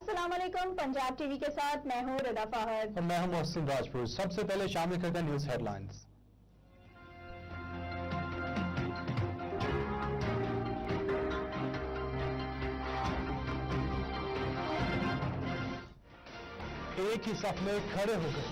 अस्सलामुअलैकुम, पंजाब टीवी के साथ मैं हूं रदा फहद और मैं हूं मोहसिन राजपुर। सबसे पहले शामिल करते हैं न्यूज हेडलाइंस। एक ही सफ में खड़े हो गए।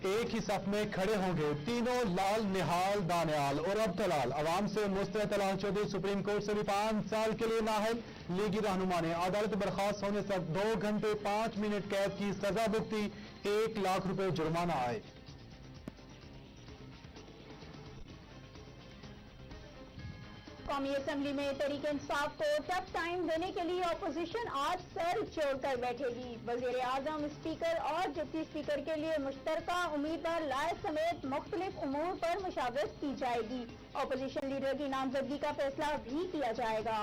एक ही सफ में खड़े होंगे तीनों लाल, निहाल, दानियाल और अब्दलाल। अवाम से मुस्तरद तलाल चौधरी सुप्रीम कोर्ट से भी 5 साल के लिए नाअहल। लीगी रहनुमा ने अदालत बर्खास्त होने तक 2 घंटे 5 मिनट कैद की सजा भुगती। 1 लाख रुपए जुर्माना आए। कौमी असम्बली में तहरीक इंसाफ को टफ टाइम देने के लिए अपोजिशन आज सर जोड़कर बैठेगी। वजीर आजम, स्पीकर और डिप्टी स्पीकर के लिए मुश्तरका उम्मीदवार लाए समेत मुख्तलिफ उमूर पर मुशावरत की जाएगी। अपोजिशन लीडर की नामजदगी का फैसला भी किया जाएगा।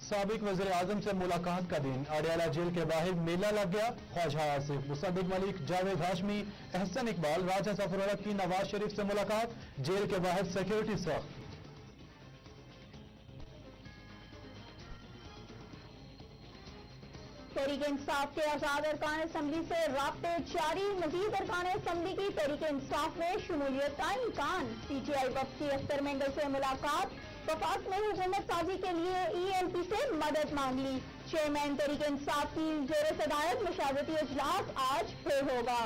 साबिक वज़ीर आज़म से मुलाकात का दिन। अडियाला जेल के बाहर मेला लग गया। ख्वाजा आसिफ, मुसद्दिक मलिक, जावेद हाशमी, एहसन इकबाल, राजा सफरुल्लाह की नवाज शरीफ से मुलाकात। जेल के बाहर सिक्योरिटी सख्त। तहरीक इंसाफ के आजाद अरकान असम्बली से राब्ते जारी। मजीद अरकान असम्बली की तहरीक इंसाफ में शमूलियत का इम्कान। PTI वफ्दी अख्तर मेंगल से मुलाकात। वफाक में हुकूमत साजी के लिए EMP से मदद मांग ली। चेयरमैन तहरीक इंसाफ की ज़ेर सदारत मशावरती इजलास आज फिर होगा।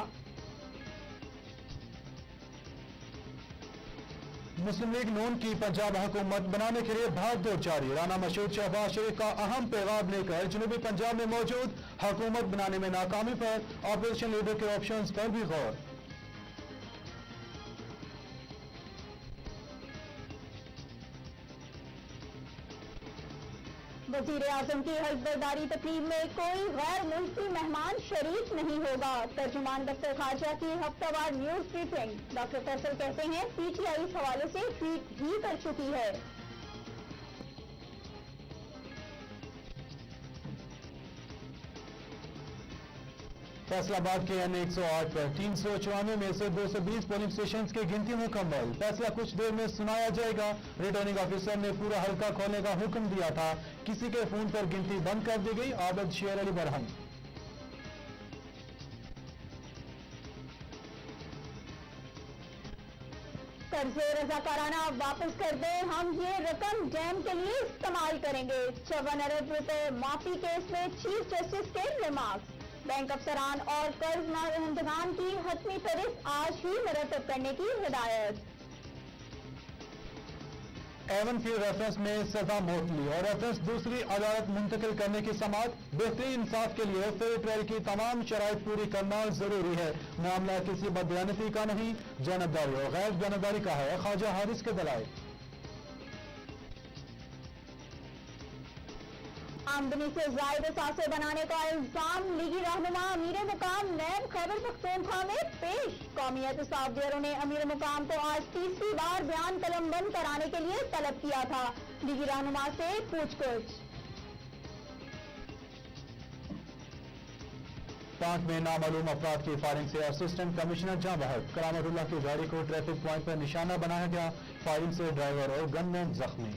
मुस्लिम लीग नून की पंजाब हुकूमत बनाने के लिए भागदौड़ जारी। राना मशहूद शहबाज शरीफ का अहम पैगाम लेकर जनूबी पंजाब में मौजूद। हुकूमत बनाने में नाकामी पर ऑपोजिशन लीडर के ऑप्शंस पर भी गौर। वजीर आजम की हज़बरदारी तकरीब में कोई गैर मुल्की मेहमान शरीक नहीं होगा। तर्जुमान दफ्तर खारजा की हफ्तावार न्यूज ब्रीफिंग। डॉक्टर फैसल कहते हैं PTI इस हवाले से ट्वीट भी कर चुकी है। फैसलाबाद के N108 पर 394 में से 220 पोलिंग स्टेशन की गिनती मुकम्मल। फैसला कुछ देर में सुनाया जाएगा। रिटर्निंग ऑफिसर ने पूरा हल्का खोलने का हुक्म दिया था। किसी के फोन पर गिनती बंद कर दी गई। आबद शेर अली बरहन। कर्जे रजाकाराना वापस कर दें, हम ये रकम डैम के लिए इस्तेमाल करेंगे। 54 अरब रुपए माफी केस में चीफ जस्टिस के रिमार्क्स। बैंक अफसरान और कर्ज माहिंदगान की हतमी फहरिस्त आज ही मुरतब करने की हिदायत। एवन की रेफरेंस में सजा मोटली और रेफरेंस दूसरी अदालत मुंतकिल करने की समाअत। बेहतरीन इंसाफ के लिए फेयर ट्रायल की तमाम शराइत पूरी करना जरूरी है। मामला किसी बदयानती का नहीं, जानबदारी और गैर जानबदारी का है। ख्वाजा हारिस के दलाइल। आमदनी से जायद असासे बनाने का इल्जाम लीगी रहनुमा अमीर मुकाम नैब खैबर पख्तूनख्वा में पेश। कौमी एहतसाब ब्यूरो ने अमीर मुकाम को आज तीसरी बार बयान कलमबंद कराने के लिए तलब किया था। लीगी रहनुमा से पूछताछ। पाक में नामालूम अफराद की फायरिंग से असिस्टेंट कमिश्नर जाँ बहक। करामतुल्लाह की गाड़ी को ट्रैफिक पॉइंट पर निशाना बनाया गया। फायरिंग से ड्राइवर और गनमैन जख्मी।